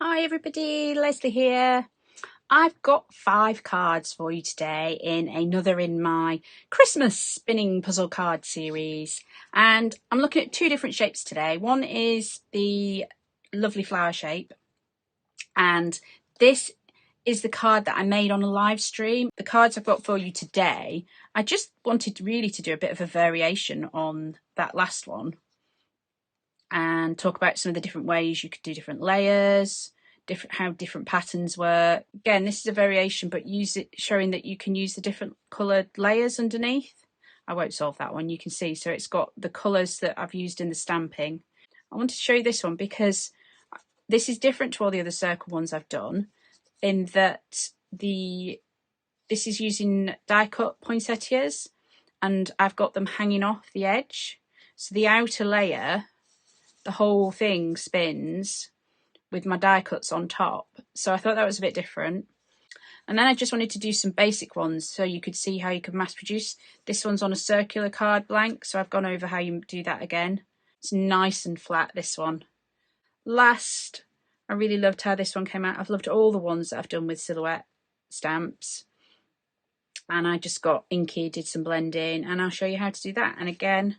Hi everybody, Leslie here. I've got 5 cards for you today in my Christmas spinning puzzle card series, and I'm looking at 2 different shapes today. One is the lovely flower shape, and this is the card that I made on a live stream. The cards I've got for you today, I just wanted really to do a bit of a variation on that last one and talk about some of the different ways you could do different layers, how different patterns work. Again, this is a variation, but showing that you can use the different coloured layers underneath. I won't solve that one, you can see. So it's got the colours that I've used in the stamping. I wanted to show you this one because this is different to all the other circle ones I've done, in that this is using die cut poinsettias, and I've got them hanging off the edge. So the outer layer, the whole thing spins with my die cuts on top. So I thought that was a bit different. And then I just wanted to do some basic ones so you could see how you could mass produce. This one's on a circular card blank, so I've gone over how you do that again. It's nice and flat, this one. Last, I really loved how this one came out. I've loved all the ones that I've done with silhouette stamps. And I just got inky, did some blending, and I'll show you how to do that. And again,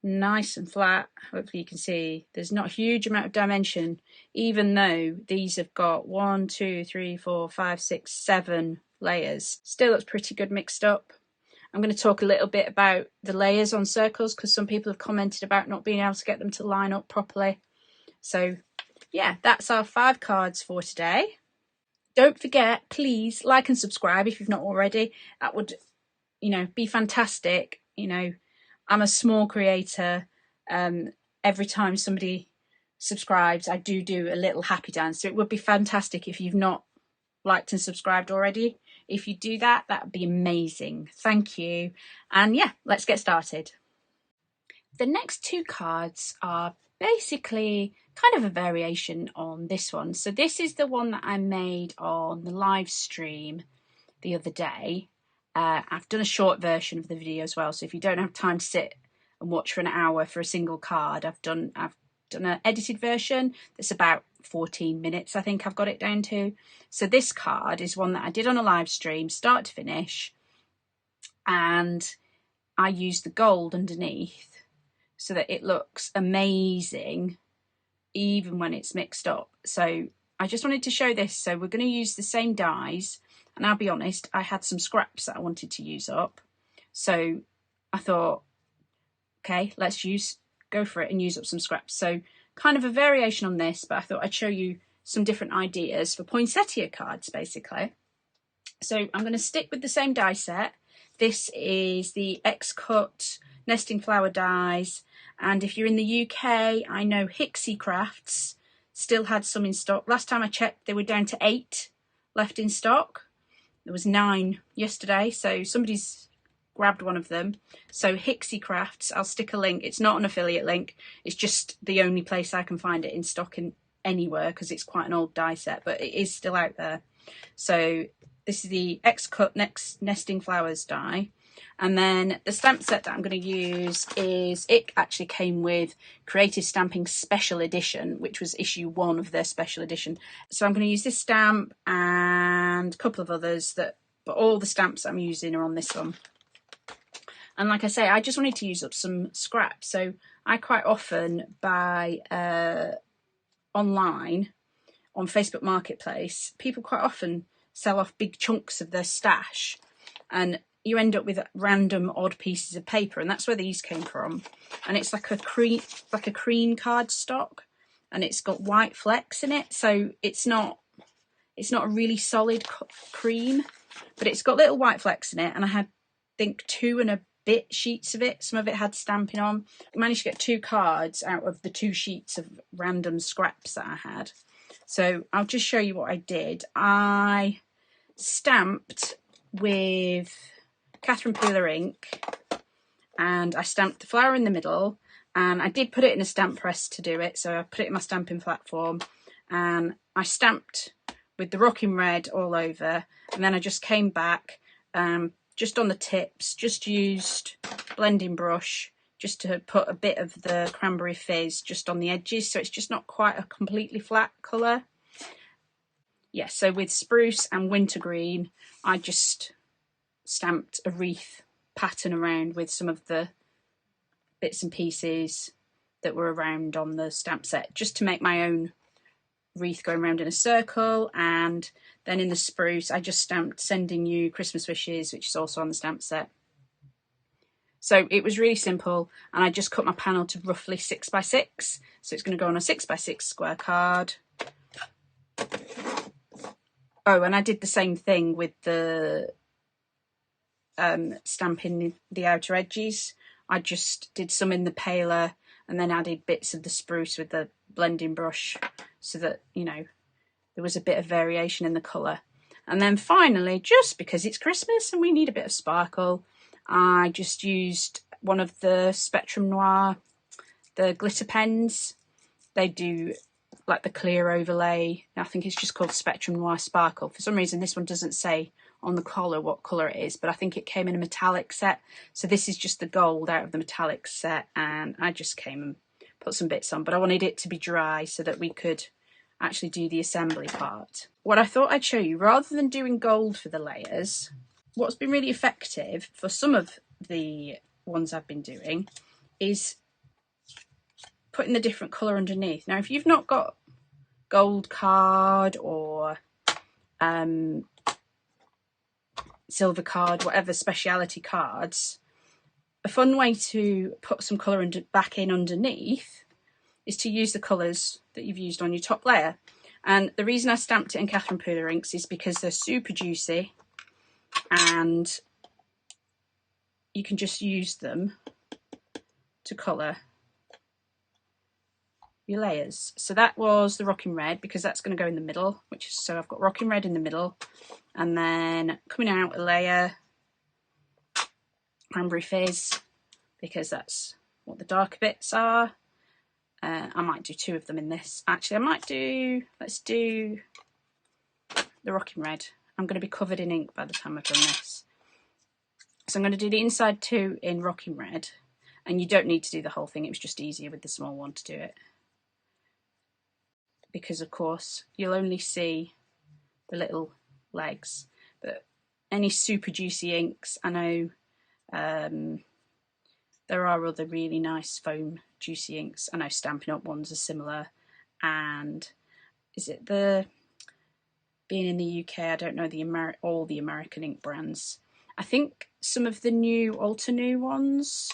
nice and flat. Hopefully you can see there's not a huge amount of dimension, even though these have got 1, 2, 3, 4, 5, 6, 7 layers. Still looks pretty good mixed up. I'm going to talk a little bit about the layers on circles because some people have commented about not being able to get them to line up properly. So yeah, that's our 5 cards for today. Don't forget, please like and subscribe if you've not already. That would, be fantastic. I'm a small creator. Every time somebody subscribes, I do a little happy dance. So it would be fantastic if you've not liked and subscribed already. If you do that, that would be amazing. Thank you. And yeah, let's get started. The next 2 cards are basically kind of a variation on this one. So this is the one that I made on the live stream the other day. I've done a short version of the video as well, so if you don't have time to sit and watch for an hour for a single card, I've done an edited version that's about 14 minutes, I think I've got it down to. So this card is one that I did on a live stream, start to finish, and I used the gold underneath so that it looks amazing even when it's mixed up. So I just wanted to show this. So we're going to use the same dies. And I'll be honest, I had some scraps that I wanted to use up. So I thought, okay, let's go for it and use up some scraps. So kind of a variation on this, but I thought I'd show you some different ideas for poinsettia cards, basically. So I'm going to stick with the same die set. This is the X-Cut nesting flower dies. And if you're in the UK, I know Hixie Crafts still had some in stock. Last time I checked, they were down to 8 left in stock. There was 9 yesterday, so somebody's grabbed one of them. So Hixie Crafts, I'll stick a link. It's not an affiliate link. It's just the only place I can find it in stock anywhere because it's quite an old die set, but it is still out there. So this is the X-Cut Nesting Flowers die. And then the stamp set that I'm going to use it actually came with Creative Stamping Special Edition, which was issue 1 of their special edition. So I'm going to use this stamp and a couple of others, but all the stamps I'm using are on this one. And like I say, I just wanted to use up some scraps. So I quite often buy online on Facebook Marketplace. People quite often sell off big chunks of their stash, and you end up with random odd pieces of paper, and that's where these came from. And it's like a cream card stock, and it's got white flecks in it, so it's not a really solid cream, but it's got little white flecks in it. And I had, I think, 2 and a bit sheets of it. Some of it had stamping on. I managed to get 2 cards out of the 2 sheets of random scraps that I had. So I'll just show you what I did. I stamped with Catherine Pooler ink, and I stamped the flower in the middle, and I did put it in a stamp press to do it, so I put it in my stamping platform, and I stamped with the Rocking Red all over, and then I just came back just on the tips, just used blending brush just to put a bit of the cranberry fizz just on the edges, so it's just not quite a completely flat colour. yeah, so with spruce and wintergreen, I just stamped a wreath pattern around with some of the bits and pieces that were around on the stamp set, just to make my own wreath going around in a circle. And then in the spruce, I just stamped Sending You Christmas Wishes, which is also on the stamp set. So it was really simple, and I just cut my panel to roughly 6 by 6. So it's going to go on a 6 by 6 square card. Oh, and I did the same thing with the stamping the outer edges. I just did some in the paler and then added bits of the spruce with the blending brush so that, you know, there was a bit of variation in the colour. And then finally, just because it's Christmas and we need a bit of sparkle, I just used one of the Spectrum Noir, the glitter pens. They do like the clear overlay. I think it's just called Spectrum Noir Sparkle. For some reason, this one doesn't say on the collar what colour it is, but I think it came in a metallic set. So this is just the gold out of the metallic set, and I just came and put some bits on, but I wanted it to be dry so that we could actually do the assembly part. What I thought I'd show you, rather than doing gold for the layers, what's been really effective for some of the ones I've been doing is putting the different colour underneath. Now, if you've not got gold card or silver card, whatever speciality cards, a fun way to put some colour back in underneath is to use the colours that you've used on your top layer. And the reason I stamped it in Catherine Pooler inks is because they're super juicy and you can just use them to colour your layers. So that was the Rocking Red, because that's going to go in the middle, which is, so I've got Rocking Red in the middle, and then coming out a layer Cranberry Fizz, because that's what the darker bits are. I might do 2 of them in this. Actually, I might do, let's do the Rocking Red. I'm going to be covered in ink by the time I've done this. So I'm going to do the inside 2 in Rocking Red, and you don't need to do the whole thing. It was just easier with the small one to do it, because of course you'll only see the little legs. But any super juicy inks, I know there are other really nice foam juicy inks. I know Stampin' Up! Ones are similar, and is it the, being in the UK, I don't know all the American ink brands. I think some of the new Ultra New ones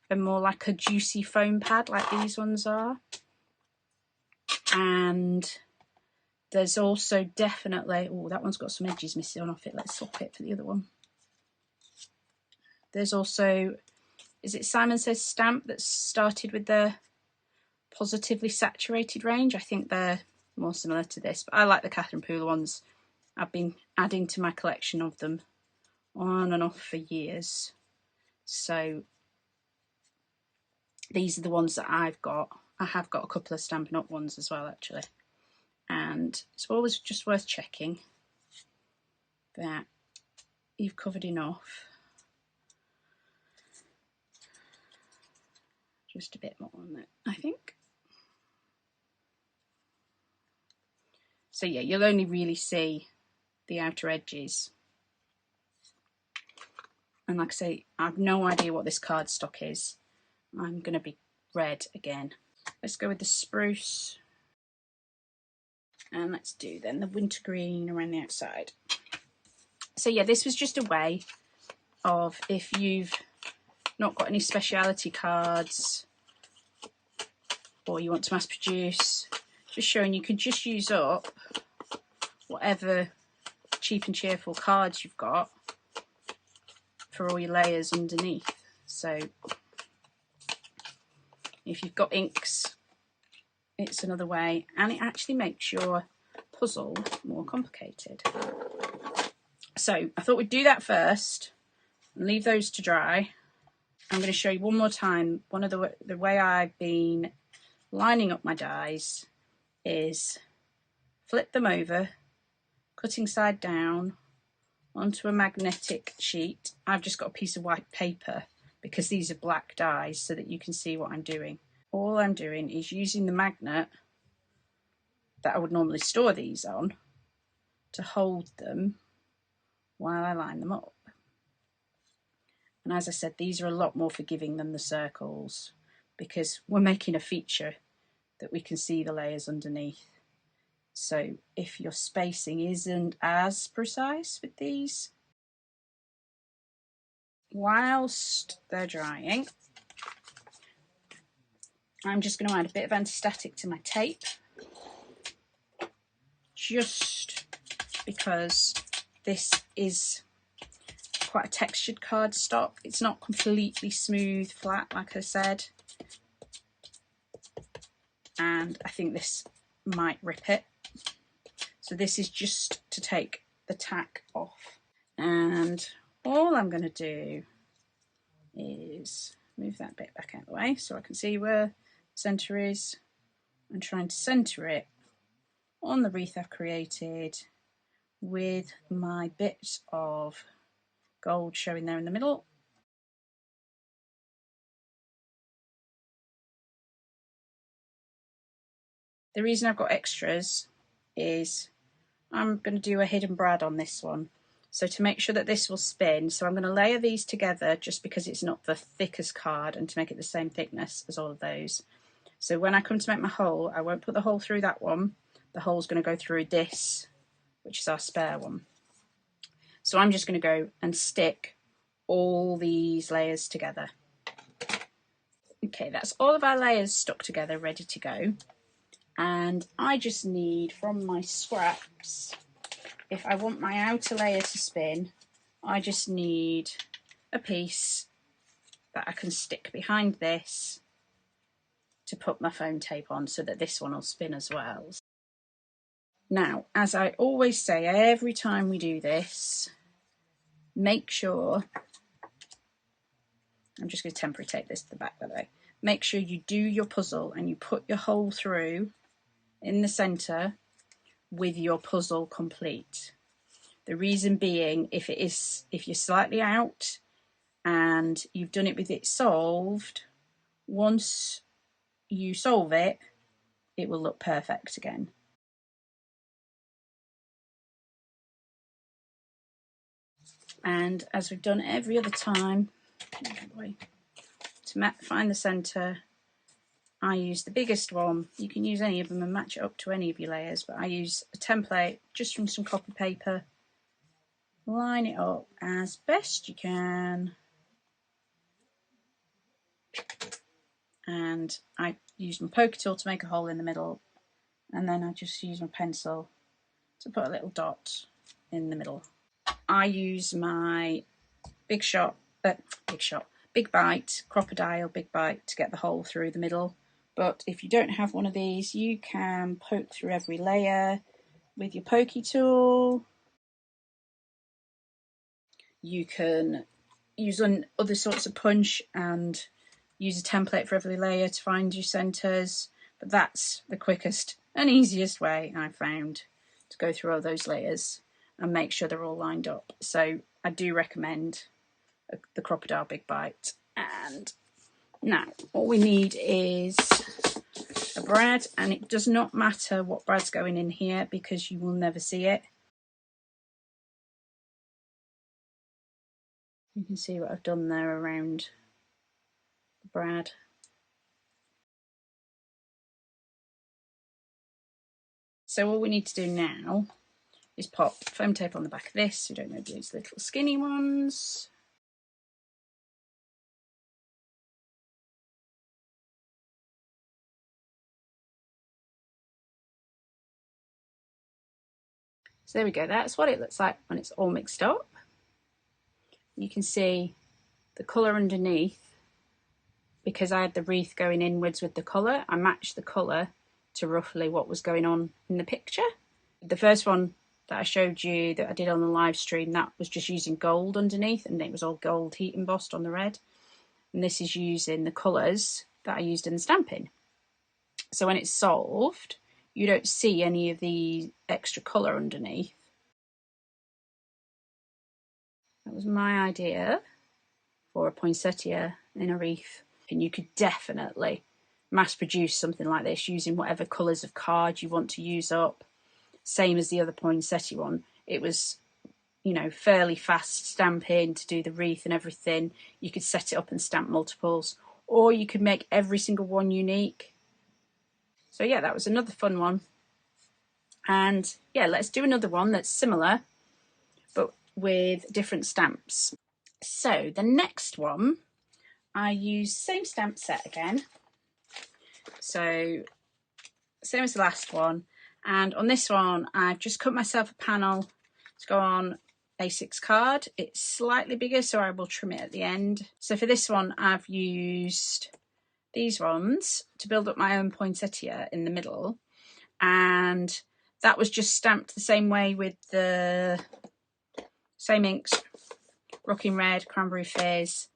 are more like a juicy foam pad like these ones are. And there's also definitely, oh, that one's got some edges missing off it. Let's swap it for the other one. There's also, is it Simon Says Stamp that's started with the Positively Saturated range? I think they're more similar to this, but I like the Catherine Pooler ones. I've been adding to my collection of them on and off for years. So these are the ones that I've got. I have got a couple of Stampin' Up! Ones as well, actually. And it's always just worth checking that you've covered enough. Just a bit more on that, I think. So yeah, you'll only really see the outer edges. And like I say, I have no idea what this cardstock is. I'm going to be red again. Let's go with the spruce. And let's do then the wintergreen around the outside. So yeah, this was just a way of, if you've not got any speciality cards or you want to mass produce, just showing you can just use up whatever cheap and cheerful cards you've got for all your layers underneath. So if you've got inks, it's another way, and it actually makes your puzzle more complicated. So I thought we'd do that first and leave those to dry. I'm going to show you one more time. One of the way I've been lining up my dies is flip them over, cutting side down onto a magnetic sheet. I've just got a piece of white paper because these are black dies so that you can see what I'm doing. All I'm doing is using the magnet that I would normally store these on to hold them while I line them up. And as I said, these are a lot more forgiving than the circles because we're making a feature that we can see the layers underneath. So if your spacing isn't as precise with these, whilst they're drying, I'm just going to add a bit of anti-static to my tape, just because this is quite a textured cardstock. It's not completely smooth, flat, like I said, and I think this might rip it. So this is just to take the tack off. And all I'm going to do is move that bit back out of the way so I can see where the centre is. I'm trying to centre it on the wreath I've created with my bit of gold showing there in the middle. The reason I've got extras is I'm going to do a hidden brad on this one. So to make sure that this will spin, so I'm going to layer these together just because it's not the thickest card and to make it the same thickness as all of those. So when I come to make my hole, I won't put the hole through that one. The hole's going to go through this, which is our spare one. So I'm just going to go and stick all these layers together. Okay, that's all of our layers stuck together, ready to go. And I just need, from my scraps, if I want my outer layer to spin, I just need a piece that I can stick behind this to put my foam tape on so that this one will spin as well. Now, as I always say every time we do this, make sure, I'm just going to temporary tape this to the back by the way, make sure you do your puzzle and you put your hole through in the centre with your puzzle complete. The reason being, if you're slightly out and you've done it with it solved, once you solve it, it will look perfect again. And as we've done every other time, to find the centre, I use the biggest one. You can use any of them and match it up to any of your layers, but I use a template just from some copy paper. Line it up as best you can. And I use my poker tool to make a hole in the middle, and then I just use my pencil to put a little dot in the middle. I use my Big Bite, Crocodile Big Bite to get the hole through the middle. But if you don't have one of these, you can poke through every layer with your pokey tool. You can use other sorts of punch and use a template for every layer to find your centres. But that's the quickest and easiest way I've found to go through all those layers and make sure they're all lined up. So I do recommend the Crocodile Big Bite. And now all we need is a brad, and it does not matter what brad's going in here because you will never see it. You can see what I've done there around the brad. So all we need to do now is pop foam tape on the back of this. We don't need these little skinny ones. So there we go, that's what it looks like when it's all mixed up. You can see the colour underneath. Because I had the wreath going inwards with the colour, I matched the colour to roughly what was going on in the picture. The first one that I showed you that I did on the live stream, that was just using gold underneath, and it was all gold heat embossed on the red. And this is using the colours that I used in the stamping. So when it's solved, you don't see any of the extra colour underneath. That was my idea for a poinsettia in a wreath. And you could definitely mass produce something like this using whatever colours of card you want to use up. same as the other poinsettia one. It was, you know, fairly fast stamping to do the wreath and everything. You could set it up and stamp multiples, or you could make every single one unique. So yeah, that was another fun one. And yeah, let's do another one that's similar, but with different stamps. So the next one, I use same stamp set again. So same as the last one. And on this one, I've just cut myself a panel to go on A6 card. It's slightly bigger, so I will trim it at the end. So for this one, I've used these ones to build up my own poinsettia in the middle. And that was just stamped the same way with the same inks, Rocking Red, Cranberry Fizz.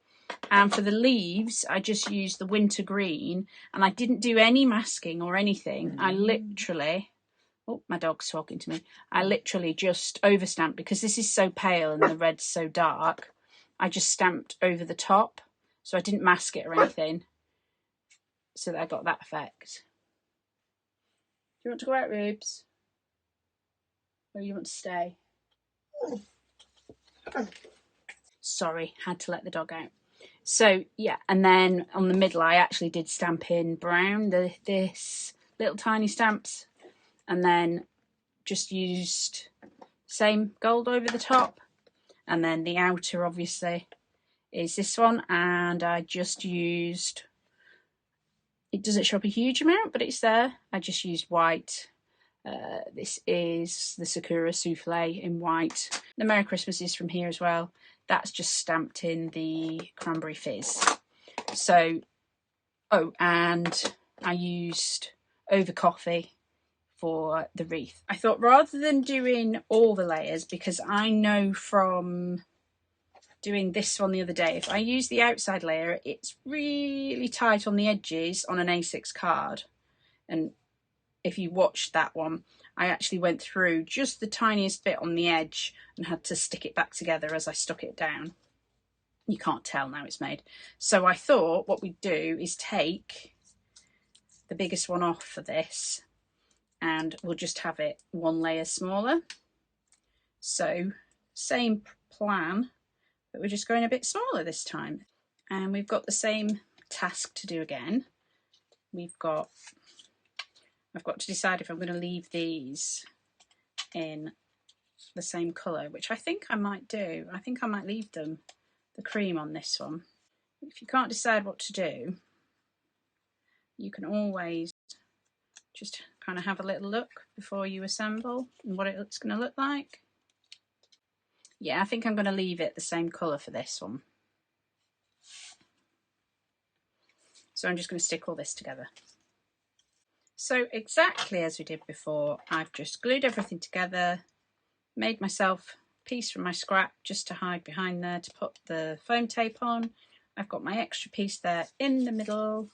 And for the leaves, I just used the winter green, and I didn't do any masking or anything. I literally, oh, my dog's talking to me. I literally just overstamped, because this is so pale and the red's so dark. I just stamped over the top, so I didn't mask it or anything, so that I got that effect. Do you want to go out, Rubes? Or you want to stay? Sorry, had to let the dog out. So yeah, and then on the middle I actually did stamp in brown, this little tiny stamps, and then just used same gold over the top. And then the outer obviously is this one, and I just used, it doesn't show up a huge amount, but it's there. I just used white. This is the Sakura Souffle in white. The Merry Christmas is from here as well. That's just stamped in the Cranberry Fizz. So, oh, and I used Over Coffee for the wreath. I thought rather than doing all the layers, because I know from doing this one the other day, if I use the outside layer, it's really tight on the edges on an A6 card. And if you watched that one, I actually went through just the tiniest bit on the edge and had to stick it back together as I stuck it down. You can't tell now it's made. So I thought what we'd do is take the biggest one off for this, and we'll just have it one layer smaller. So same plan, but we're just going a bit smaller this time. And we've got the same task to do again. I've got to decide if I'm going to leave these in the same colour, which I think I might do. I think I might leave them the cream on this one. If you can't decide what to do, you can always just kind of have a little look before you assemble and what it's going to look like. Yeah, I think I'm going to leave it the same colour for this one. So I'm just going to stick all this together. So exactly as we did before, I've just glued everything together, made myself a piece from my scrap just to hide behind there to put the foam tape on. I've got my extra piece there in the middle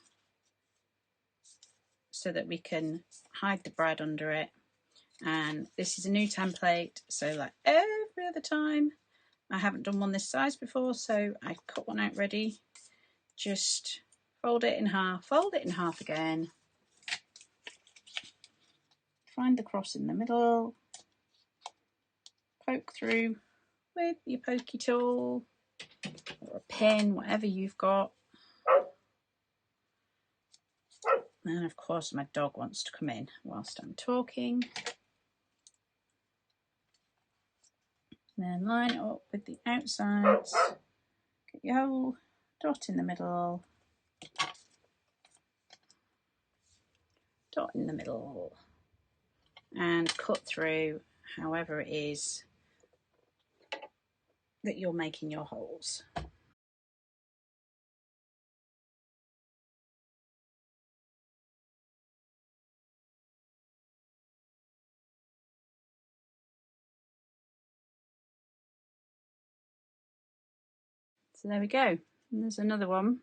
so that we can hide the bread under it. And this is a new template, so like every other time, I haven't done one this size before, so I cut one out ready. Just fold it in half again. Find the cross in the middle, poke through with your pokey tool or a pin, whatever you've got. And of course my dog wants to come in whilst I'm talking. Then line it up with the outsides, get your whole dot in the middle, dot in the middle, and cut through however it is that you're making your holes. So there we go. And there's another one.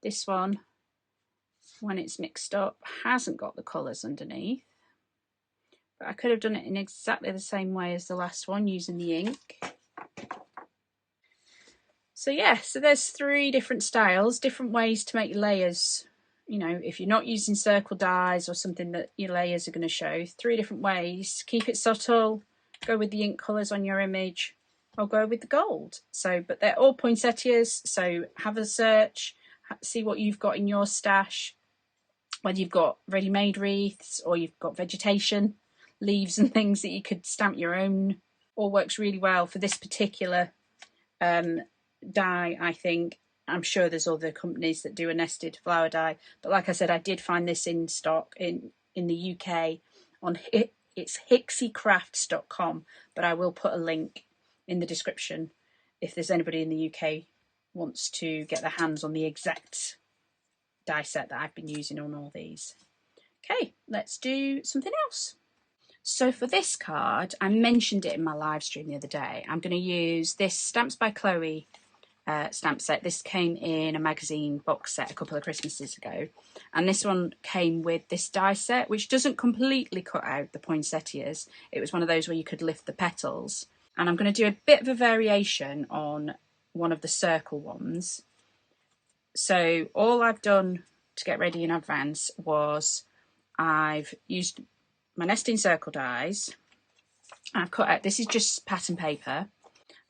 This one, when it's mixed up, hasn't got the colours underneath. But I could have done it in exactly the same way as the last one using the ink. So yeah, so there's 3 different styles, different ways to make layers you know, if you're not using circle dies or something that your layers are going to show, 3 different ways. Keep it subtle, go with the ink colours on your image, or go with the gold. So, but they're all poinsettias, so have a search, see what you've got in your stash, whether you've got ready-made wreaths or you've got vegetation, leaves and things that you could stamp your own. All works really well for this particular die, I think. I'm sure there's other companies that do a nested flower die, but like I said, I did find this in stock in the UK on it's hixiecrafts.com, but I will put a link in the description if there's anybody in the UK wants to get their hands on the exact die set that I've been using on all these. Okay, let's do something else. So for this card, I mentioned it in my live stream the other day. I'm going to use this Stamps by Chloe stamp set. This came in a magazine box set a couple of Christmases ago, and this one came with this die set, which doesn't completely cut out the poinsettias. It was one of those where you could lift the petals, and I'm going to do a bit of a variation on one of the circle ones. So all I've done to get ready in advance was I've used my nesting circle dies. I've cut out, this is just pattern paper,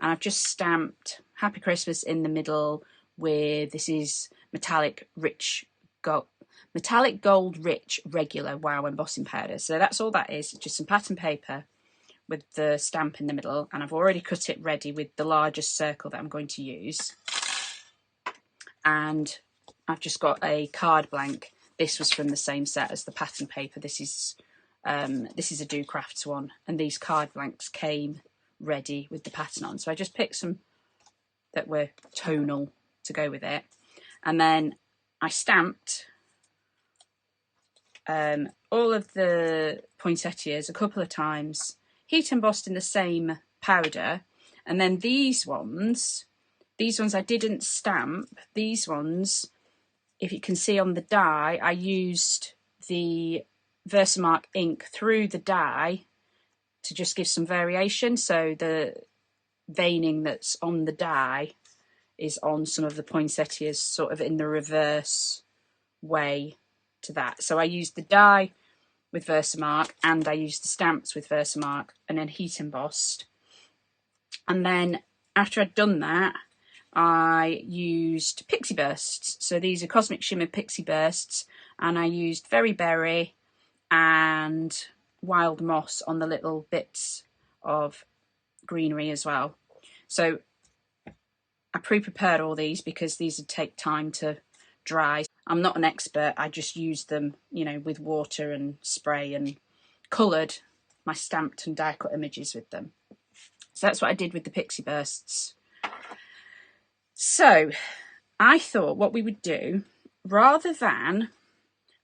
and I've just stamped Happy Christmas in the middle with, this is metallic gold rich regular wow embossing powder. So that's all that is, just some pattern paper with the stamp in the middle, and I've already cut it ready with the largest circle that I'm going to use. And I've just got a card blank. This was from the same set as the pattern paper. This is a Do Crafts one, and these card blanks came ready with the pattern on. So I just picked some that were tonal to go with it, and then I stamped all of the poinsettias a couple of times, heat embossed in the same powder, and then these ones I didn't stamp. These ones, if you can see on the die, I used the Versamark ink through the die to just give some variation. So the veining that's on the die is on some of the poinsettias sort of in the reverse way to that. So I used the die with Versamark and I used the stamps with Versamark and then heat embossed. And then after I'd done that, I used pixie bursts. So these are Cosmic Shimmer pixie bursts, and I used Very Berry and Wild Moss on the little bits of greenery as well. So I pre-prepared all these because these would take time to dry. I'm not an expert, I just used them, you know, with water and spray and coloured my stamped and die cut images with them. So that's what I did with the pixie bursts. So I thought what we would do, rather than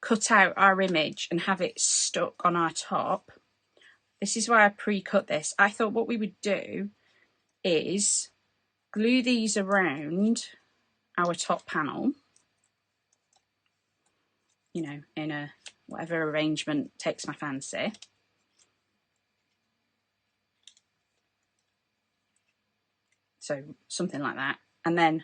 cut out our image and have it stuck on our top, this is why I pre-cut this. I thought what we would do is glue these around our top panel, you know, in a whatever arrangement takes my fancy. So something like that. And then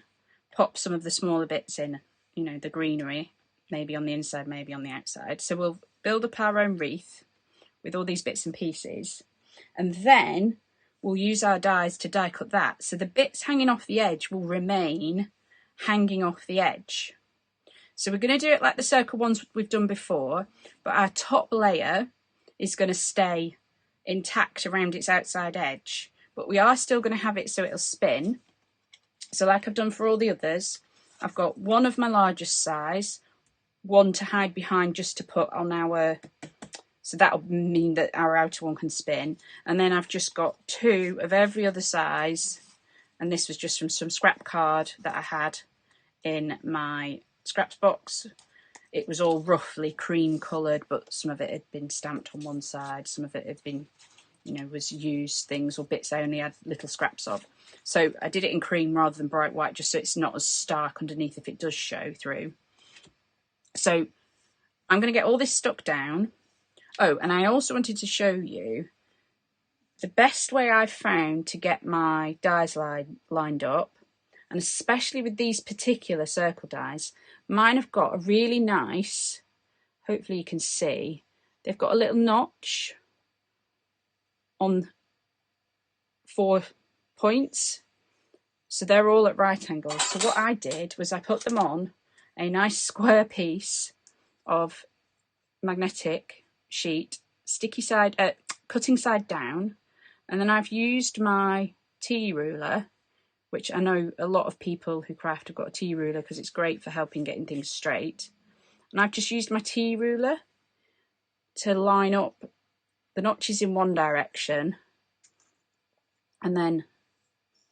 pop some of the smaller bits in, you know, the greenery, maybe on the inside, maybe on the outside. So we'll build up our own wreath with all these bits and pieces. And then we'll use our dies to die cut that. So the bits hanging off the edge will remain hanging off the edge. So we're going to do it like the circle ones we've done before, but our top layer is going to stay intact around its outside edge. But we are still going to have it so it'll spin. So like I've done for all the others, I've got one of my largest size, one to hide behind just to put on our, so that'll mean that our outer one can spin. And then I've just got 2 of every other size, and this was just from some scrap card that I had in my scraps box. It was all roughly cream coloured, but some of it had been stamped on one side, some of it had been, you know, was used things or bits I only had little scraps of. So I did it in cream rather than bright white, just so it's not as stark underneath if it does show through. So I'm going to get all this stuck down. Oh, and I also wanted to show you the best way I've found to get my dies lined up, and especially with these particular circle dies, Mine have got a really nice, hopefully you can see, they've got a little notch on 4 points. So they're all at right angles. So what I did was I put them on a nice square piece of magnetic sheet, sticky side, cutting side down, and then I've used my T ruler, which I know a lot of people who craft have got a T ruler because it's great for helping getting things straight. And I've just used my T ruler to line up the notches in one direction and then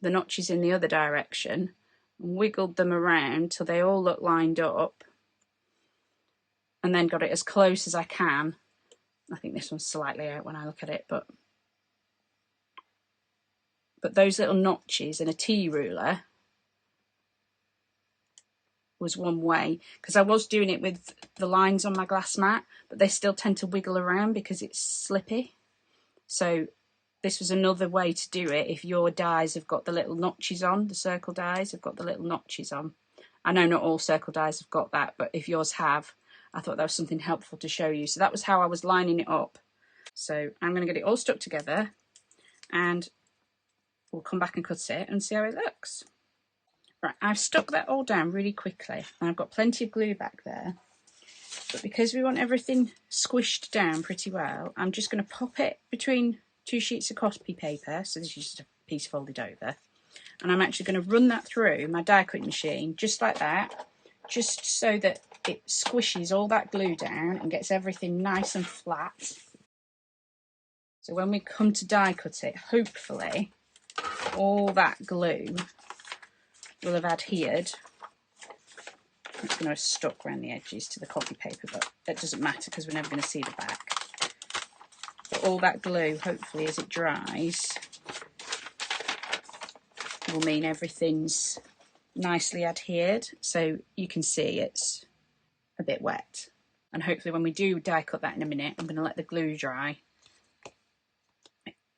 the notches in the other direction, and wiggled them around till they all look lined up, and then got it as close as I can. I think this one's slightly out when I look at it, but those little notches in a T ruler was one way, because I was doing it with the lines on my glass mat, but they still tend to wiggle around because it's slippy. So this was another way to do it if your dies have got the little notches on, the circle dies have got the little notches on. I know not all circle dies have got that, but if yours have, I thought that was something helpful to show you. So that was how I was lining it up. So I'm going to get it all stuck together and we'll come back and cut it and see how it looks. Right, I've stuck that all down really quickly and I've got plenty of glue back there. But because we want everything squished down pretty well, I'm just going to pop it between 2 sheets of copy paper. So this is just a piece folded over. And I'm actually going to run that through my die cutting machine, just like that, just so that it squishes all that glue down and gets everything nice and flat. So when we come to die cut it, hopefully all that glue will have adhered. It's going to have stuck around the edges to the copy paper, but that doesn't matter because we're never going to see the back. But all that glue, hopefully as it dries, will mean everything's nicely adhered. So you can see it's a bit wet. And hopefully when we do die cut that in a minute, I'm going to let the glue dry.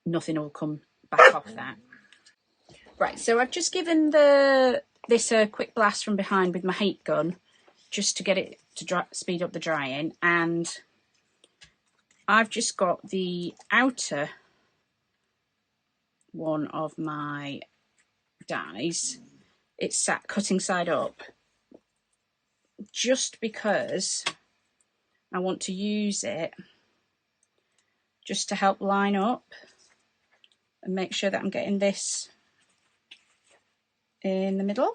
Nothing will come back off that. Right, so I've just given this a quick blast from behind with my heat gun, just to get it to speed up the drying, and I've just got the outer one of my dies. It's sat cutting side up, just because I want to use it just to help line up and make sure that I'm getting this in the middle.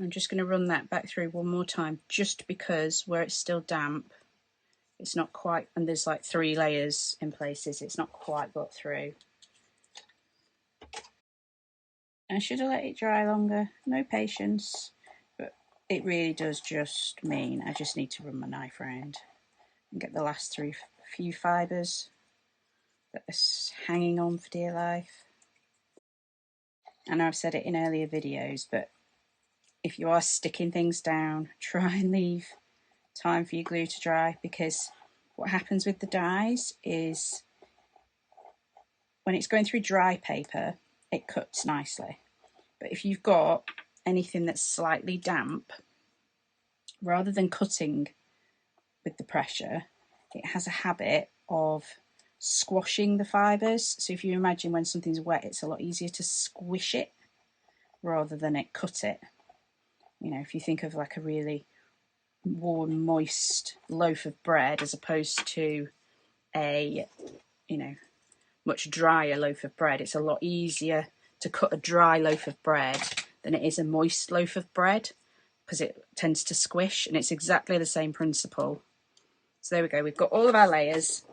I'm just going to run that back through one more time, just because where it's still damp, it's not quite, and there's like 3 layers in places, it's not quite got through. I should have let it dry longer, no patience, but it really does just mean I just need to run my knife around and get the last few fibres that are hanging on for dear life. I know I've said it in earlier videos, but if you are sticking things down, try and leave time for your glue to dry, because what happens with the dies is when it's going through dry paper, it cuts nicely. But if you've got anything that's slightly damp, rather than cutting with the pressure, it has a habit of squashing the fibres. So if you imagine when something's wet, it's a lot easier to squish it rather than it cut it. You know, if you think of like a really warm, moist loaf of bread as opposed to a, you know, much drier loaf of bread, it's a lot easier to cut a dry loaf of bread than it is a moist loaf of bread, because it tends to squish, and it's exactly the same principle. So there we go, we've got all of our layers.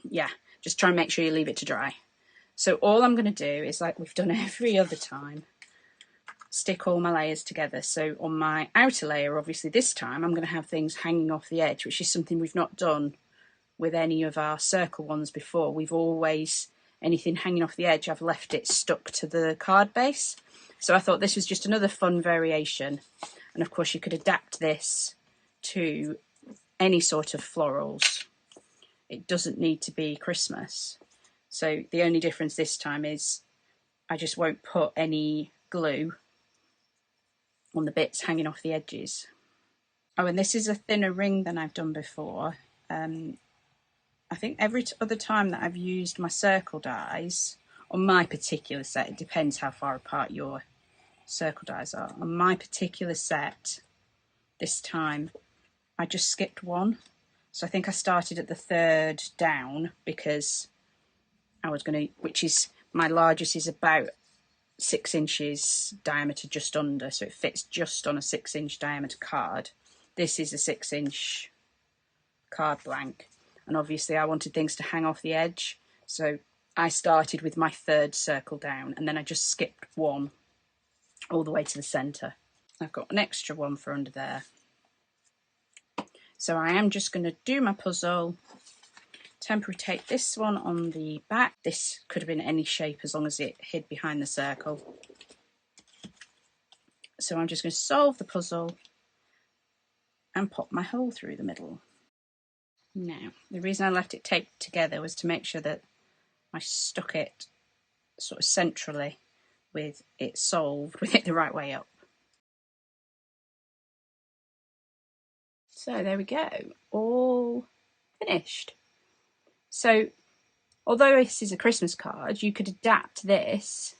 Yeah, just try and make sure you leave it to dry. So all I'm going to do is, like we've done every other time, stick all my layers together. So on my outer layer, obviously this time I'm going to have things hanging off the edge, which is something we've not done with any of our circle ones before. We've always, anything hanging off the edge, I've left it stuck to the card base. So I thought this was just another fun variation. And of course you could adapt this to any sort of florals. It doesn't need to be Christmas. So the only difference this time is I just won't put any glue on the bits hanging off the edges. Oh, and this is a thinner ring than I've done before. I think every other time that I've used my circle dies, on my particular set, it depends how far apart your circle dies are. On my particular set, this time, I just skipped one. So I think I started at the third down because I was going to, which is, my largest is about 6 inches diameter, just under, so it fits just on a 6-inch diameter card. This is a 6-inch card blank, and obviously I wanted things to hang off the edge, so I started with my third circle down, and then I just skipped one all the way to the centre. I've got an extra one for under there. So I am just going to do my puzzle, temporary tape this one on the back. This could have been any shape as long as it hid behind the circle. So I'm just going to solve the puzzle and pop my hole through the middle. Now, the reason I left it taped together was to make sure that I stuck it sort of centrally with it solved, with it the right way up. So there we go, all finished. So although this is a Christmas card, you could adapt this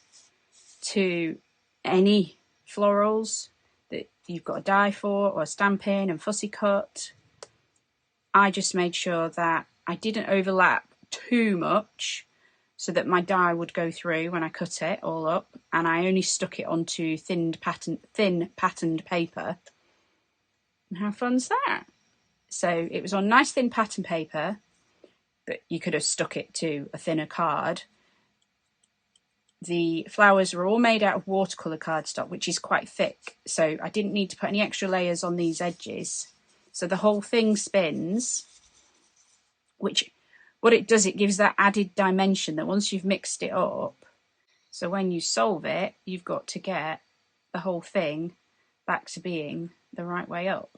to any florals that you've got a die for, or stamping and fussy cut. I just made sure that I didn't overlap too much so that my die would go through when I cut it all up, and I only stuck it onto thin patterned paper. And how fun's that? So it was on nice thin pattern paper, but you could have stuck it to a thinner card. The flowers were all made out of watercolour cardstock, which is quite thick, so I didn't need to put any extra layers on these edges. So the whole thing spins, which what it does, it gives that added dimension that once you've mixed it up, so when you solve it, you've got to get the whole thing back to being the right way up,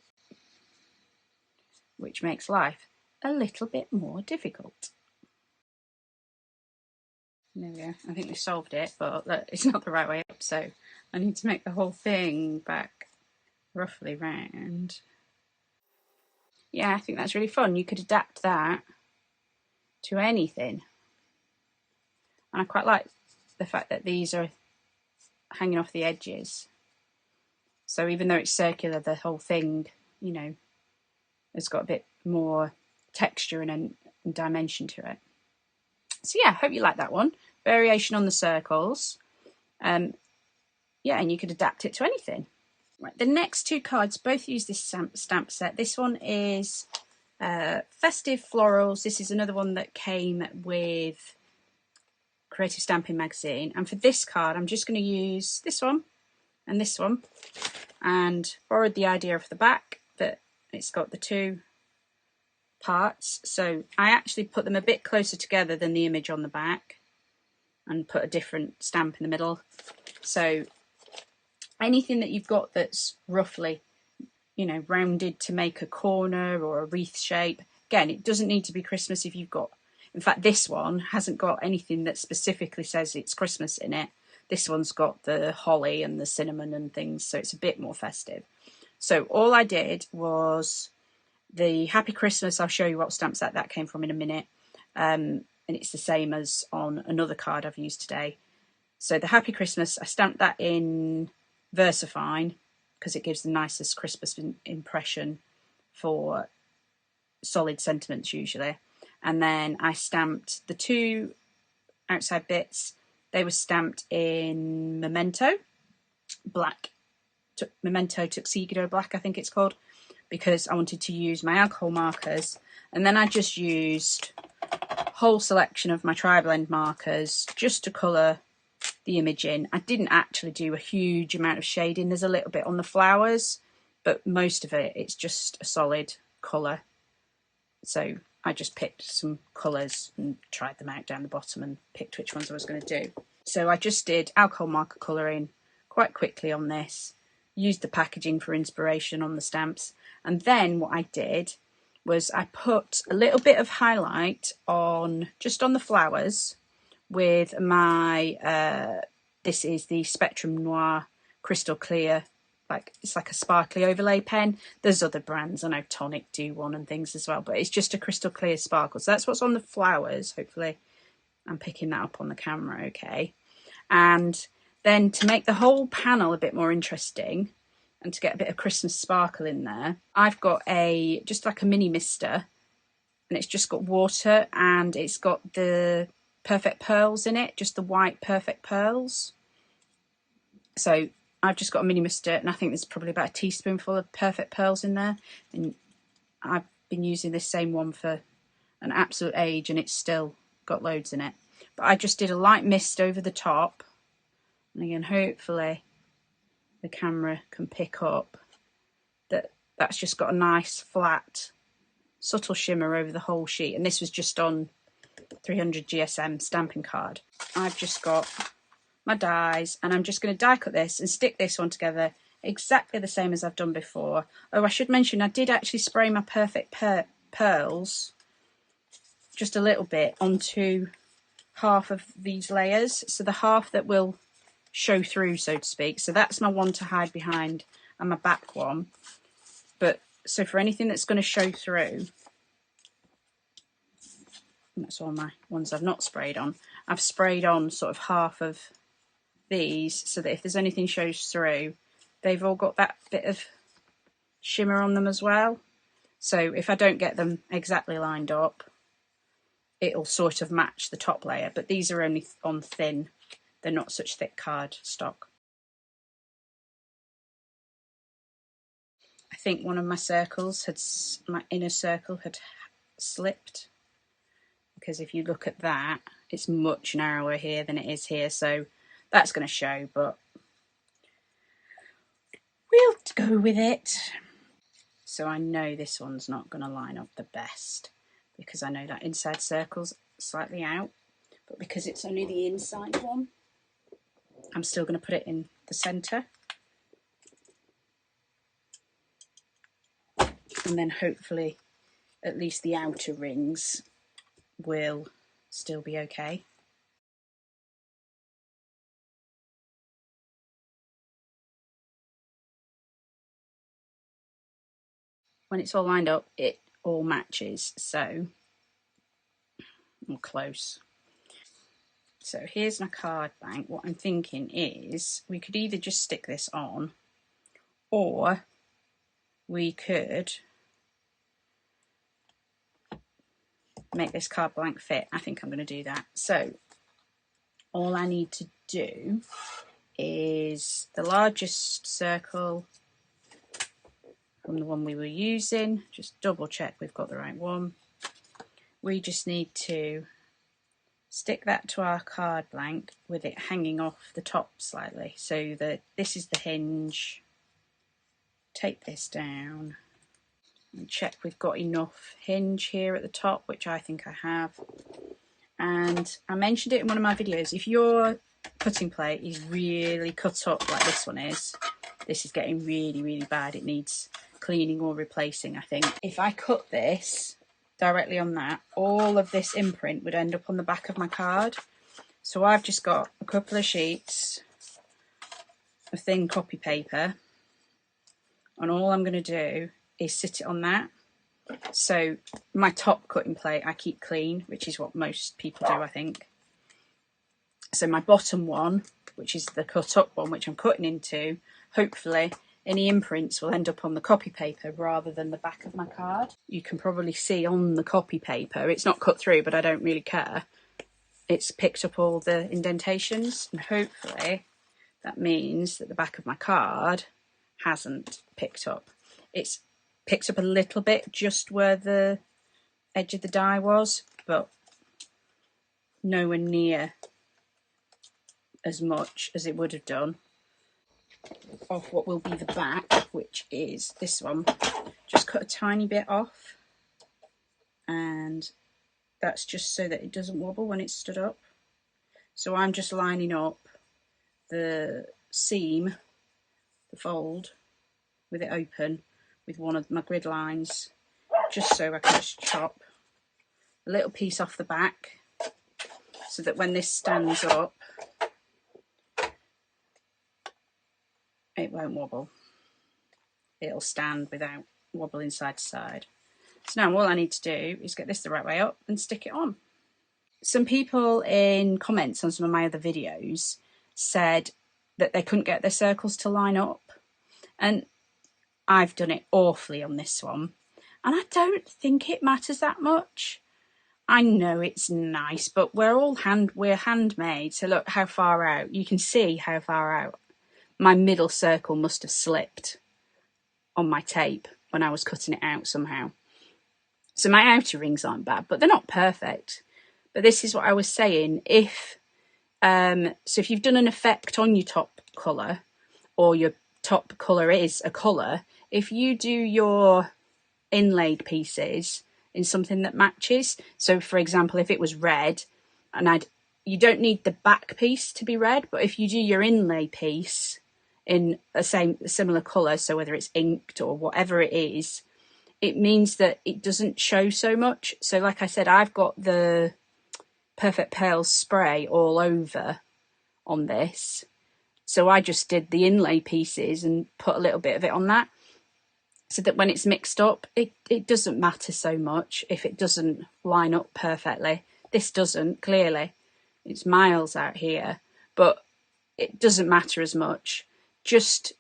which makes life a little bit more difficult. There we go. I think we solved it, but look, it's not the right way up, so I need to make the whole thing back roughly round. Yeah, I think that's really fun. You could adapt that to anything. And I quite like the fact that these are hanging off the edges. So even though it's circular, the whole thing, you know, has got a bit more texture and dimension to it. So yeah, hope you like that one. Variation on the circles. Yeah, and you could adapt it to anything. Right, the next two cards both use this stamp set. This one is Festive Florals. This is another one that came with Creative Stamping Magazine. And for this card, I'm just going to use this one and this one, and borrowed the idea of the back, that it's got the two parts. So I actually put them a bit closer together than the image on the back and put a different stamp in the middle. So anything that you've got that's roughly, you know, rounded to make a corner or a wreath shape. Again, it doesn't need to be Christmas if you've got, in fact, this one hasn't got anything that specifically says it's Christmas in it. This one's got the holly and the cinnamon and things, so it's a bit more festive. So all I did was the Happy Christmas. I'll show you what stamp set that came from in a minute. And it's the same as on another card I've used today. So the Happy Christmas, I stamped that in VersaFine because it gives the nicest Christmas impression for solid sentiments usually. And then I stamped the two outside bits. They were stamped in Memento Black, Memento Tuxedo Black, I think it's called, because I wanted to use my alcohol markers. And then I just used a whole selection of my tri-blend markers just to colour the image in. I didn't actually do a huge amount of shading. There's a little bit on the flowers, but most of it, it's just a solid colour. So I just picked some colours and tried them out down the bottom and picked which ones I was going to do. So I just did alcohol marker colouring quite quickly on this, used the packaging for inspiration on the stamps, and then what I did was I put a little bit of highlight on, just on the flowers, with my This is the Spectrum Noir Crystal Clear, it's like a sparkly overlay pen. There's other brands, I know Tonic do one and things as well, but it's just a crystal clear sparkle. So that's what's on the flowers. Hopefully I'm picking that up on the camera okay. And then to make the whole panel a bit more interesting and to get a bit of Christmas sparkle in there, I've got just like a mini mister, and it's just got water and it's got the perfect pearls in it, just the white perfect pearls. So I've just got a mini mister, and I think there's probably about a teaspoonful of perfect pearls in there. And I've been using this same one for an absolute age, and it's still got loads in it. But I just did a light mist over the top. And again, hopefully the camera can pick up that that's just got a nice flat subtle shimmer over the whole sheet. And this was just on 300 GSM stamping card. I've just got my dies, and I'm just going to die cut this and stick this one together exactly the same as I've done before. Oh, I should mention I did actually spray my perfect pearls just a little bit onto half of these layers, so the half that will show through, so to speak. So that's my one to hide behind and my back one. But so for anything that's going to show through, and that's all my ones I've not sprayed on, I've sprayed on sort of half of these so that if there's anything shows through, they've all got that bit of shimmer on them as well. So if I don't get them exactly lined up, it'll sort of match the top layer. But these are only on thin, they're not such thick card stock. I think one of my circles my inner circle had slipped, because if you look at that, it's much narrower here than it is here, so that's going to show, but we'll go with it. So I know this one's not going to line up the best, because I know that inside circle's slightly out, but because it's only the inside one, I'm still going to put it in the centre. And then hopefully at least the outer rings will still be okay. When it's all lined up, it all matches, so I'm close. So here's my card blank. What I'm thinking is we could either just stick this on, or we could make this card blank fit. I think I'm going to do that. So all I need to do is the largest circle from the one we were using, just double check we've got the right one. We just need to stick that to our card blank with it hanging off the top slightly, so that this is the hinge. Take this down and check we've got enough hinge here at the top, which I think I have. And I mentioned it in one of my videos, if your cutting plate is really cut up like this one is, this is getting really, really bad. It needs cleaning or replacing, I think. If I cut this directly on that, all of this imprint would end up on the back of my card. So I've just got a couple of sheets of thin copy paper, and all I'm going to do is sit it on that. So my top cutting plate I keep clean, which is what most people do, I think. So my bottom one, which is the cut up one, which I'm cutting into, hopefully any imprints will end up on the copy paper rather than the back of my card. You can probably see on the copy paper, it's not cut through, but I don't really care. It's picked up all the indentations, and hopefully that means that the back of my card hasn't picked up. It's picked up a little bit just where the edge of the die was, but nowhere near as much as it would have done of what will be the back, which is this one. Just cut a tiny bit off, and that's just so that it doesn't wobble when it's stood up. So I'm just lining up the seam, the fold, with it open with one of my grid lines, just so I can just chop a little piece off the back, so that when this stands up, it won't wobble. It'll stand without wobbling side to side. So now all I need to do is get this the right way up and stick it on. Some people in comments on some of my other videos said that they couldn't get their circles to line up, and I've done it awfully on this one, and I don't think it matters that much. I know it's nice, but we're handmade, so look how far out. You can see how far out. My middle circle must have slipped on my tape when I was cutting it out somehow. So my outer rings aren't bad, but they're not perfect. But this is what I was saying. So if you've done an effect on your top colour, or your top colour is a colour, if you do your inlaid pieces in something that matches, so for example, if it was red, and you don't need the back piece to be red, but if you do your inlay piece in a similar colour, so whether it's inked or whatever it is, it means that it doesn't show so much. So like I said, I've got the Perfect Pearls spray all over on this, so I just did the inlay pieces and put a little bit of it on that, so that when it's mixed up, it doesn't matter so much if it doesn't line up perfectly. This doesn't, clearly. It's miles out here, but it doesn't matter as much. Just,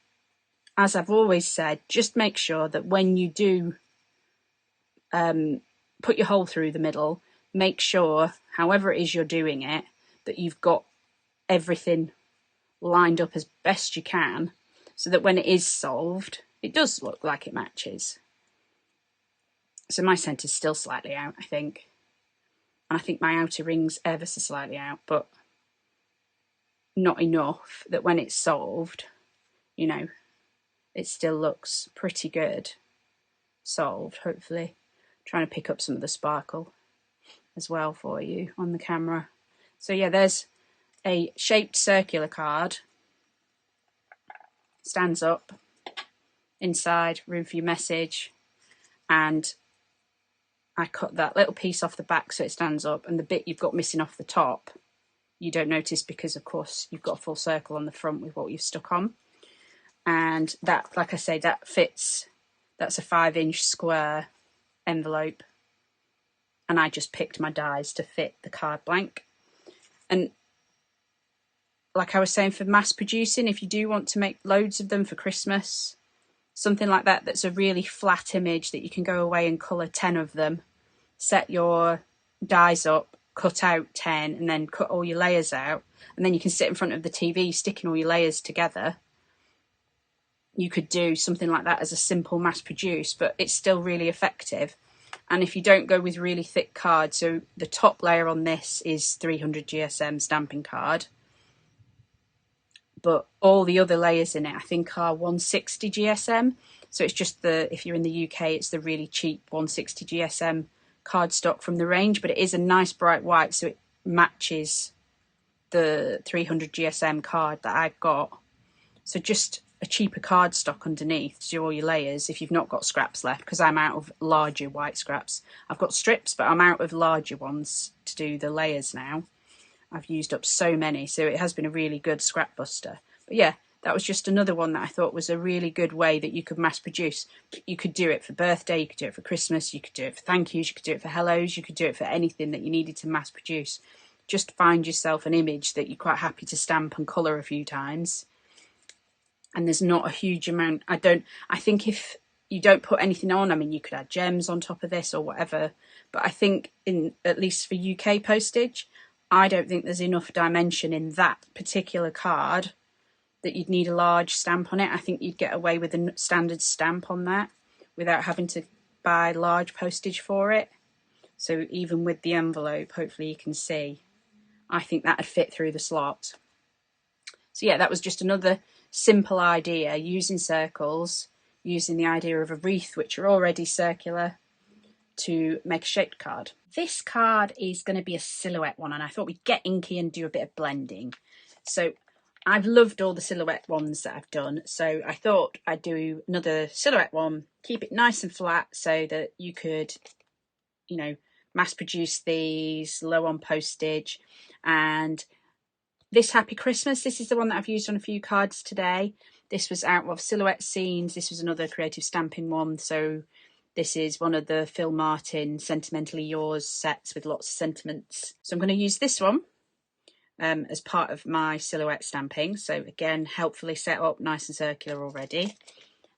as I've always said, just make sure that when you do put your hole through the middle, make sure, however it is you're doing it, that you've got everything lined up as best you can, so that when it is solved, it does look like it matches. So my centre's still slightly out, I think. And I think my outer ring's ever so slightly out, but not enough that when it's solved, you know, it still looks pretty good. Solved, hopefully. Trying to pick up some of the sparkle as well for you on the camera. So yeah, there's a shaped circular card. Stands up. Inside, room for your message. And I cut that little piece off the back so it stands up, and the bit you've got missing off the top you don't notice, because of course you've got a full circle on the front with what you've stuck on. And that, like I say, that fits. That's a 5-inch square envelope, and I just picked my dies to fit the card blank. And like I was saying, for mass producing, if you do want to make loads of them for Christmas, something like that, that's a really flat image that you can go away and colour 10 of them, set your dies up, cut out 10, and then cut all your layers out, and then you can sit in front of the TV sticking all your layers together. You could do something like that as a simple mass produce, but it's still really effective. And if you don't go with really thick cards, so the top layer on this is 300 GSM stamping card, but all the other layers in it I think are 160 GSM. So it's just if you're in the UK, it's the really cheap 160 GSM cardstock from the range, but it is a nice bright white, so it matches the 300 GSM card that I've got. So just a cheaper cardstock underneath to do all your layers if you've not got scraps left, because I'm out of larger white scraps. I've got strips, but I'm out of larger ones to do the layers now. I've used up so many, so it has been a really good scrap buster. But yeah, that was just another one that I thought was a really good way that you could mass produce. You could do it for birthday, you could do it for Christmas, you could do it for thank yous, you could do it for hellos, you could do it for anything that you needed to mass produce. Just find yourself an image that you're quite happy to stamp and colour a few times. And there's not a huge amount. I think if you don't put anything on, I mean, you could add gems on top of this or whatever, but I think at least for UK postage, I don't think there's enough dimension in that particular card that you'd need a large stamp on it. I think you'd get away with a standard stamp on that without having to buy large postage for it. So even with the envelope, hopefully you can see, I think that'd fit through the slot. So yeah, that was just another simple idea, using circles, using the idea of a wreath, which are already circular, to make a shaped card. This card is going to be a silhouette one, and I thought we'd get inky and do a bit of blending. So I've loved all the silhouette ones that I've done, so I thought I'd do another silhouette one, keep it nice and flat so that you could, you know, mass produce these, low on postage. And this Happy Christmas, this is the one that I've used on a few cards today. This was out of Silhouette Scenes. This was another creative stamping one. So this is one of the Phil Martin Sentimentally Yours sets with lots of sentiments. So I'm going to use this one as part of my silhouette stamping. So again, helpfully set up, nice and circular already.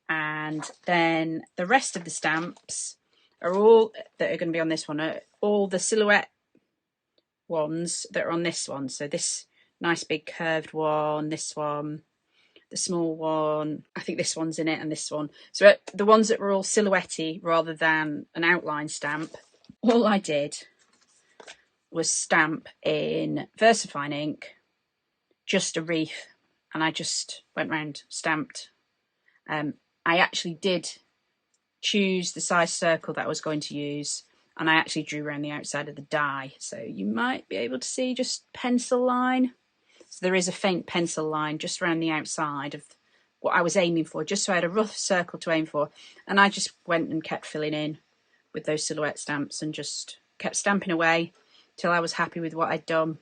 And then the rest of the stamps are all that are going to be on this one, are all the silhouette ones that are on this one. So this nice big curved one, this one, the small one, I think this one's in it, and this one. So the ones that were all silhouette-y rather than an outline stamp, all I did was stamp in VersaFine ink, just a wreath, and I just went round, stamped. I actually did choose the size circle that I was going to use, and I actually drew around the outside of the die, so you might be able to see just pencil line. So there is a faint pencil line just around the outside of what I was aiming for, just so I had a rough circle to aim for. And I just went and kept filling in with those silhouette stamps and just kept stamping away till I was happy with what I'd done.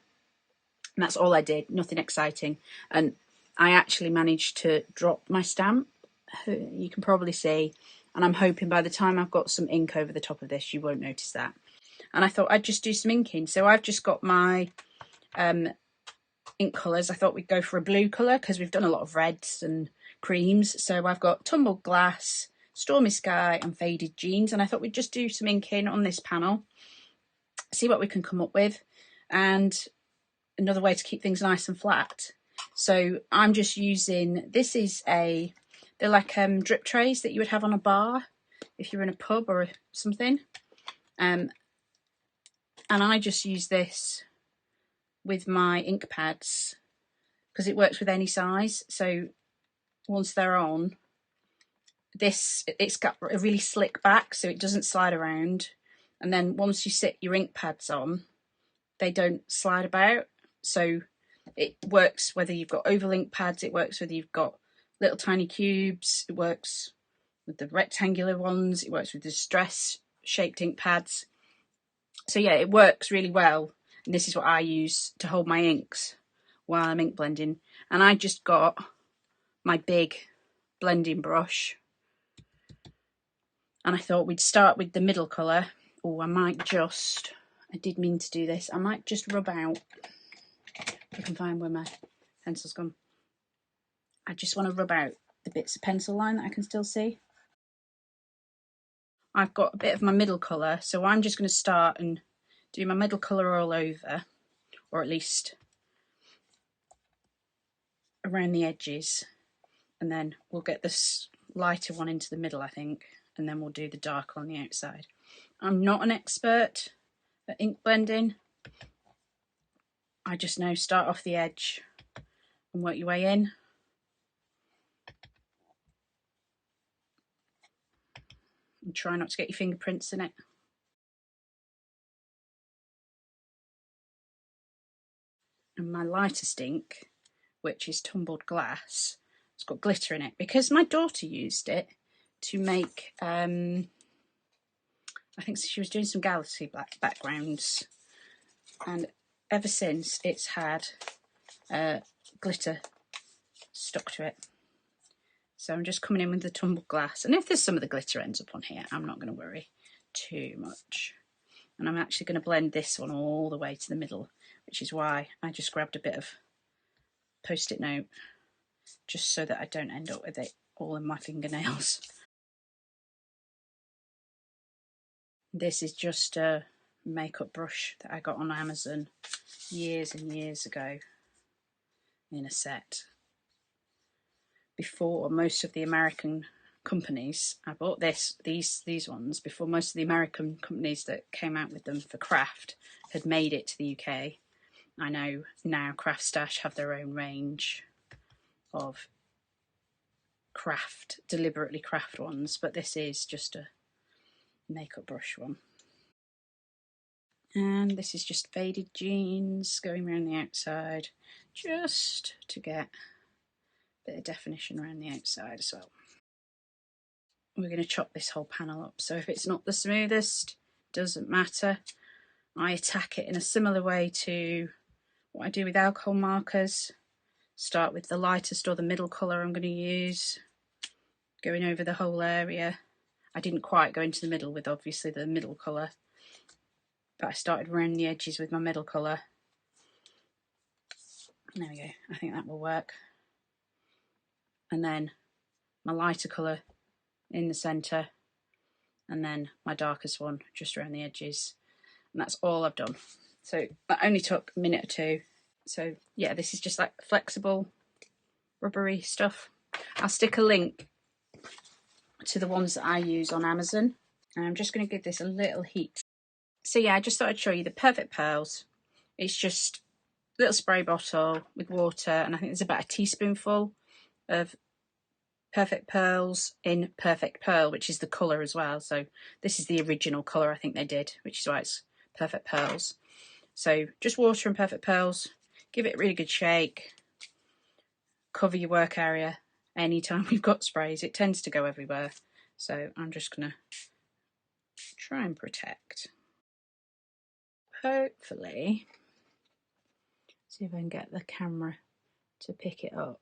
And that's all I did, nothing exciting. And I actually managed to drop my stamp, you can probably see, and I'm hoping by the time I've got some ink over the top of this, you won't notice that. And I thought I'd just do some inking. So I've just got my ink colours. I thought we'd go for a blue colour because we've done a lot of reds and creams. So I've got Tumbled Glass, Stormy Sky and Faded Jeans, and I thought we'd just do some inking on this panel, see what we can come up with, and another way to keep things nice and flat. So I'm just using, this is they're like drip trays that you would have on a bar if you're in a pub or something, and I just use this with my ink pads because it works with any size. So once they're on, it's got a really slick back so it doesn't slide around, and then once you sit your ink pads on, they don't slide about. So it works whether you've got oval ink pads, it works whether you've got little tiny cubes, it works with the rectangular ones, it works with the distress shaped ink pads. So yeah, it works really well. And this is what I use to hold my inks while I'm ink blending. And I just got my big blending brush, and I thought we'd start with the middle colour. Oh, I did mean to do this, I might just rub out, if I can find where my pencil's gone. I just want to rub out the bits of pencil line that I can still see. I've got a bit of my middle colour, so I'm just going to start and do my middle colour all over, or at least around the edges, and then we'll get this lighter one into the middle, I think, and then we'll do the darker on the outside. I'm not an expert at ink blending. I just know start off the edge and work your way in. And try not to get your fingerprints in it. And my lightest ink, which is Tumbled Glass, it's got glitter in it because my daughter used it to make, I think she was doing some galaxy backgrounds, and ever since it's had glitter stuck to it. So I'm just coming in with the Tumbled Glass, and if there's some of the glitter ends up on here, I'm not going to worry too much. And I'm actually going to blend this one all the way to the middle, which is why I just grabbed a bit of post-it note, just so that I don't end up with it all in my fingernails. This is just a makeup brush that I got on Amazon years and years ago in a set. Before most of the American companies, I bought these ones before most of the American companies that came out with them for craft had made it to the UK. I know now Craft Stash have their own range of deliberately craft ones, but this is just a makeup brush one. And this is just Faded Jeans going around the outside, just to get a bit of definition around the outside as well. We're going to chop this whole panel up, so if it's not the smoothest, doesn't matter. I attack it in a similar way to what I do with alcohol markers. start with the lightest or the middle colour I'm going to use, going over the whole area. I didn't quite go into the middle with obviously the middle colour, but I started around the edges with my middle colour. There we go, I think that will work. And then my lighter colour in the centre, and then my darkest one just around the edges. And that's all I've done. So that only took a minute or two. So yeah, this is just like flexible, rubbery stuff. I'll stick a link to the ones that I use on Amazon. And I'm just going to give this a little heat. So yeah, I just thought I'd show you the Perfect Pearls. It's just a little spray bottle with water, and I think there's about a teaspoonful of Perfect Pearls in Perfect Pearl, which is the colour as well. So this is the original colour I think they did, which is why it's Perfect Pearls. So just water and Perfect Pearls. Give it a really good shake. Cover your work area. Anytime we've got sprays, it tends to go everywhere. So I'm just going to try and protect. Hopefully, see if I can get the camera to pick it up.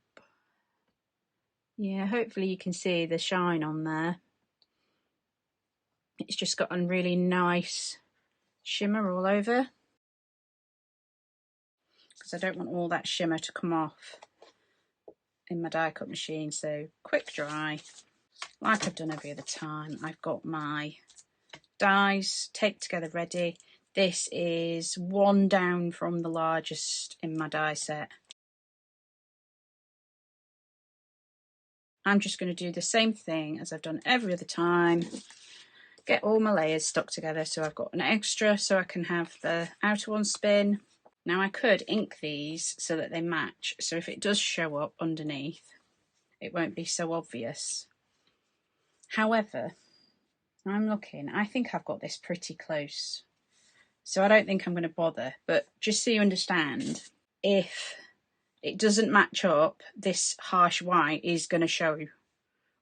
Yeah, hopefully you can see the shine on there. It's just got a really nice shimmer all over, because I don't want all that shimmer to come off in my die cut machine. So quick dry, like I've done every other time. I've got my dies taped together ready. This is one down from the largest in my die set. I'm just going to do the same thing as I've done every other time. Get all my layers stuck together so I've got an extra so I can have the outer one spin. Now I could ink these so that they match, so if it does show up underneath, it won't be so obvious. However, I'm looking, I think I've got this pretty close, so I don't think I'm going to bother, but just so you understand, if it doesn't match up, this harsh white is going to show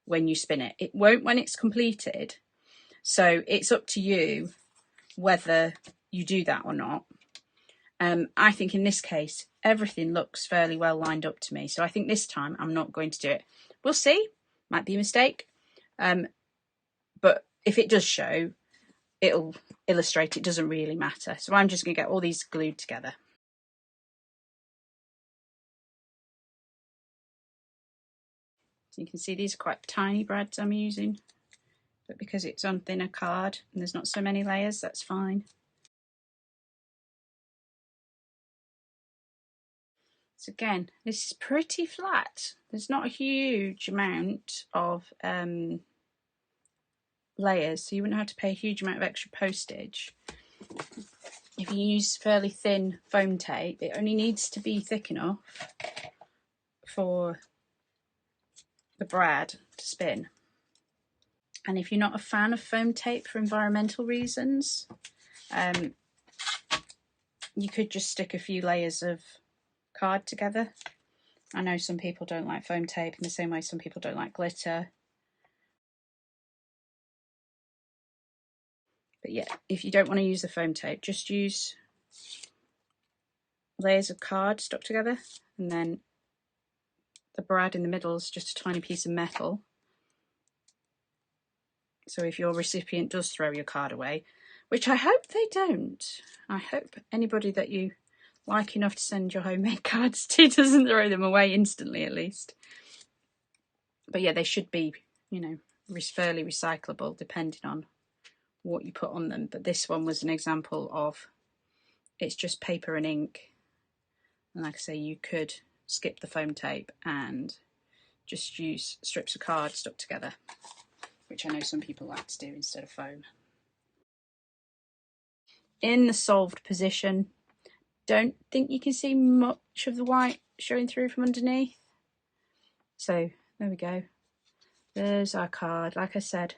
when you spin it. It won't when it's completed, so it's up to you whether you do that or not. I think in this case, everything looks fairly well lined up to me, so I think this time I'm not going to do it. We'll see, might be a mistake, but if it does show, it'll illustrate it doesn't really matter. So I'm just going to get all these glued together. So you can see these are quite tiny brads I'm using, but because it's on thinner card and there's not so many layers, that's fine. So again, this is pretty flat. There's not a huge amount of layers, so you wouldn't have to pay a huge amount of extra postage. If you use fairly thin foam tape, it only needs to be thick enough for the brad to spin. And if you're not a fan of foam tape for environmental reasons, you could just stick a few layers of card together. I know some people don't like foam tape in the same way some people don't like glitter. But yeah, if you don't want to use the foam tape, just use layers of card stuck together, and then the brad in the middle is just a tiny piece of metal. So if your recipient does throw your card away, which I hope they don't, I hope anybody that you like enough to send your homemade cards to doesn't throw them away instantly at least. But yeah, they should be, you know, fairly recyclable depending on what you put on them. But this one was an example of, it's just paper and ink, and like I say, you could skip the foam tape and just use strips of card stuck together, which I know some people like to do instead of foam. In the solved position, don't think you can see much of the white showing through from underneath. So there we go. There's our card. Like I said,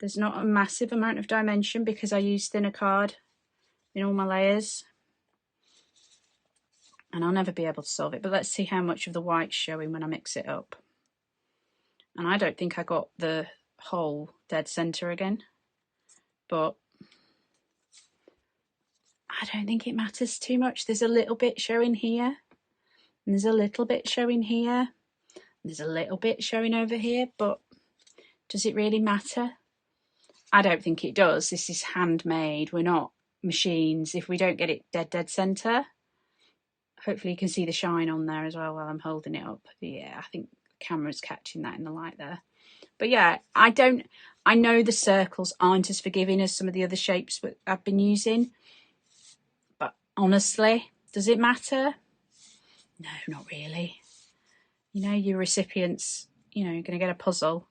there's not a massive amount of dimension because I use thinner card in all my layers. And I'll never be able to solve it, but let's see how much of the white's showing when I mix it up. And I don't think I got the whole dead center again, but I don't think it matters too much. There's a little bit showing here, And there's a little bit showing here. There's a little bit showing over here, but does it really matter? I don't think it does. This is handmade. We're not machines. If we don't get it dead center, hopefully you can see the shine on there as well while I'm holding it up. Yeah, I think the camera's catching that in the light there. But yeah, I know the circles aren't as forgiving as some of the other shapes that I've been using. But honestly, does it matter? No, not really. You know, your recipients, you know, you're going to get a puzzle.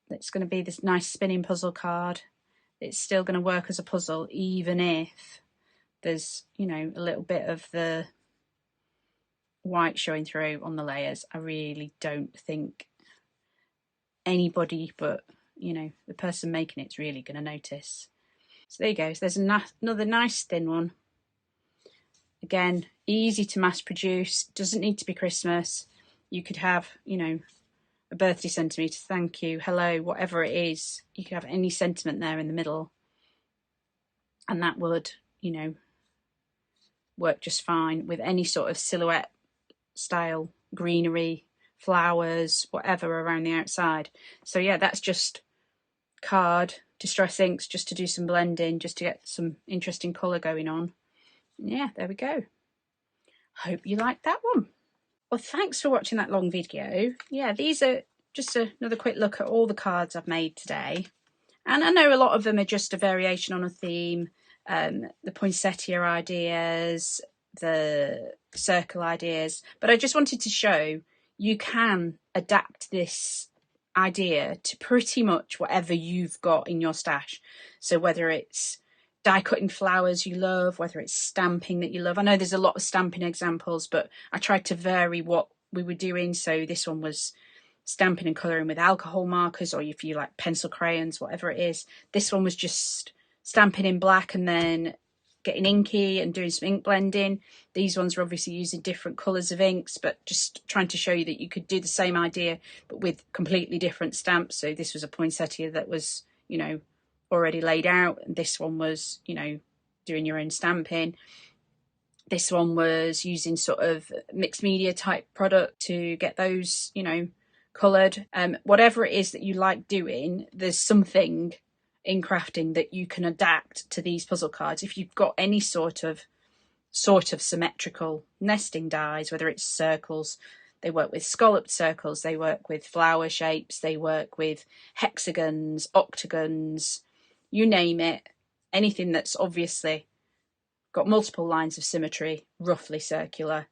It's going to be this nice spinning puzzle card. It's still going to work as a puzzle, even if there's, you know, a little bit of the white showing through on the layers. I really don't think anybody but, you know, the person making it's really going to notice. So there you go. So there's another nice thin one. Again, easy to mass produce. Doesn't need to be Christmas. You could have, you know, a birthday centimetre, thank you, hello, whatever it is. You could have any sentiment there in the middle. And that would, you know, work just fine with any sort of silhouette style, greenery, flowers, whatever around the outside. So yeah, that's just card, distress inks, just to do some blending, just to get some interesting colour going on. Yeah, there we go. Hope you liked that one. Well, thanks for watching that long video. Yeah, these are just another quick look at all the cards I've made today. And I know a lot of them are just a variation on a theme. The poinsettia ideas, the circle ideas. But I just wanted to show you can adapt this idea to pretty much whatever you've got in your stash. So whether it's die cutting flowers you love, whether it's stamping that you love. I know there's a lot of stamping examples, but I tried to vary what we were doing. So this one was stamping and colouring with alcohol markers, or if you like pencil crayons, whatever it is. This one was just stamping in black and then getting inky and doing some ink blending. These ones are obviously using different colours of inks, but just trying to show you that you could do the same idea but with completely different stamps. So this was a poinsettia that was, you know, already laid out, and this one was, you know, doing your own stamping. This one was using sort of mixed media type product to get those, you know, coloured. Whatever it is that you like doing, there's something in crafting that you can adapt to these puzzle cards. If you've got any sort of symmetrical nesting dies, whether it's circles, they work with scalloped circles, they work with flower shapes, they work with hexagons, octagons, you name it, anything that's obviously got multiple lines of symmetry, roughly circular.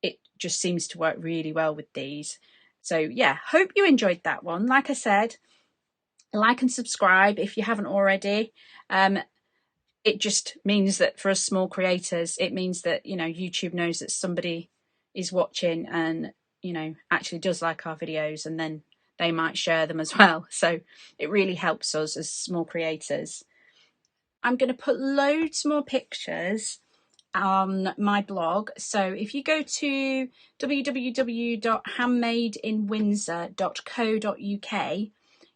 It just seems to work really well with these. So yeah, hope you enjoyed that one. Like I said, like and subscribe if you haven't already. It just means that for us small creators, it means that, you know, YouTube knows that somebody is watching and, you know, actually does like our videos, and then they might share them as well. So it really helps us as small creators. I'm going to put loads more pictures on my blog. So if you go to www.handmadeinwindsor.co.uk,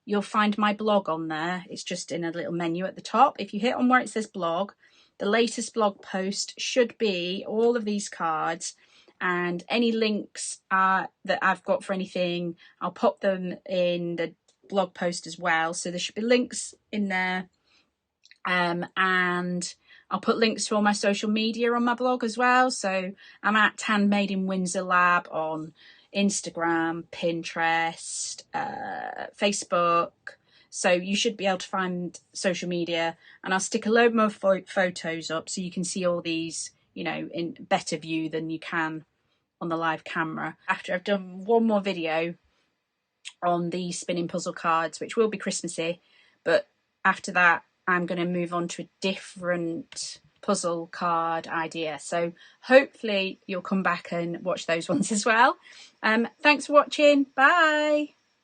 you'll find my blog on there. It's just in a little menu at the top. If you hit on where it says blog, the latest blog post should be all of these cards, and any links that I've got for anything, I'll pop them in the blog post as well. So there should be links in there. And I'll put links to all my social media on my blog as well. So I'm at Handmade in Windsor Lab on Instagram, Pinterest, Facebook. So you should be able to find social media, and I'll stick a load more photos up so you can see all these, you know, in better view than you can on the live camera. After I've done one more video on the spinning puzzle cards, which will be Christmassy, but after that I'm going to move on to a different puzzle card idea. So hopefully you'll come back and watch those ones as well. Thanks for watching. Bye.